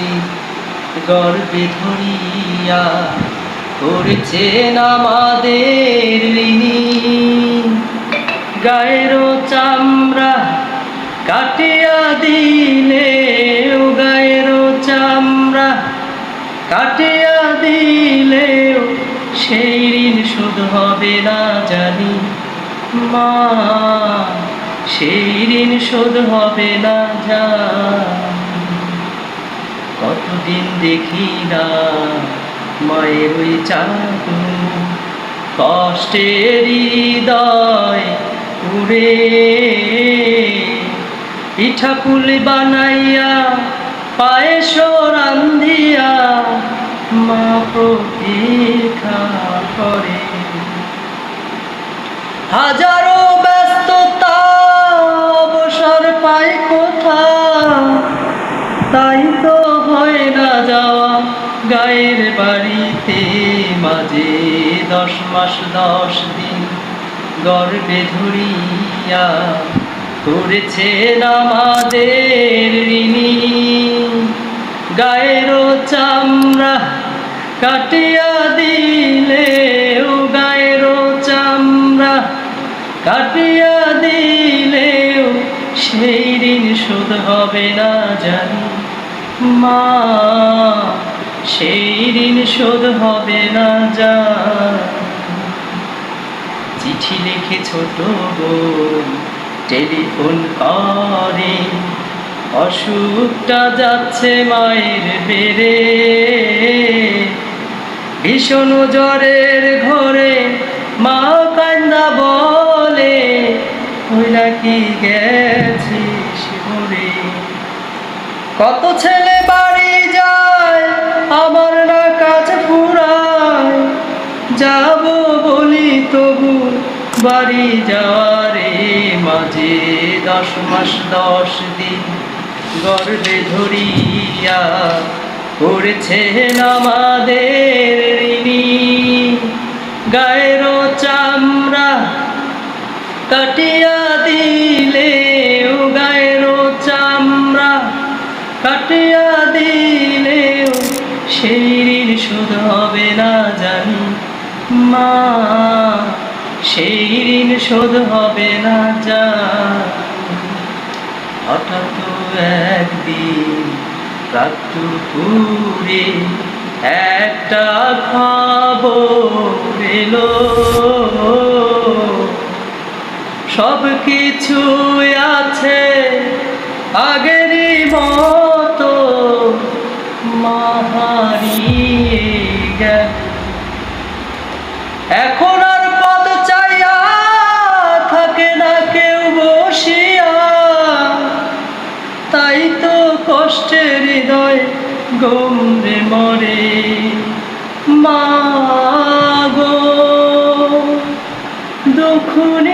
দিন গর্বে ধরিয়া করেছেন আমাদের ঋণী। গায়ের চামড়া কাটিয়া দিলে, গায়ের চামড়া কাটিয়া দিলেও সেই ঋণ শোধ হবে না জানি মা, সেই ঋণ শোধ হবে না জানি। কতদিন দেখি না মায়ের ওই চাঁদু, কষ্টের হৃদয় উড়ে পিঠা পুলি বানাইয়া পায়েস রান্ধিয়া মা প্রতীক্ষা করে। হাজারো ব্যস্ততা অবসর পাই কোথা, তাই তো হয় না যাওয়া গায়ের বাড়িতে। মাঝে 10 মাস 10 দিন গর্বে ধরিয়া করেছেন আমাদের ঋণী। গায়ের চামড়া কাটিয়া দিলে, গায়ের চামড়া কাটিয়া দিলেও সেই ঋণ শোধ হবে না জানি মা, সেই ঋণ শোধ হবে না জানি। চিঠি লিখে ছোট বোন টেলিফোন করে, অসুখটা যাচ্ছে মায়ের বেড়ে। ভীষণ জ্বরের ঘরে মা কান্দা বলে, ওই নাকি গেছিস মরে। কত ছেলে বাড়ি যায় আমার না কাজ ফুরায়, যাব বলি তবু বাড়ি যাওয়ারে। মাঝে 10 মাস 10 দিন গর্বে ধরিয়া করেছেন আমাদের ঋণী। গায়ের চামড়া কাটিয়া দিলে, গায়ের চামড়া কাটিয়া দিলেও সেই ঋণ শোধ হবে না জানি মা, সেই ঋণ শোধ হবে না জানি। হঠাৎ একদিন রাত্রিপুরে একটা খবর এলো, সব কিছু আছে আগেরই মতো, মা হারিয়ে গেল। এখন আর পদ চাইয়া থাকে না কেউ বসিয়া, তাই তো কষ্টের হৃদয় গমরে মরে। মা গো দুখুনি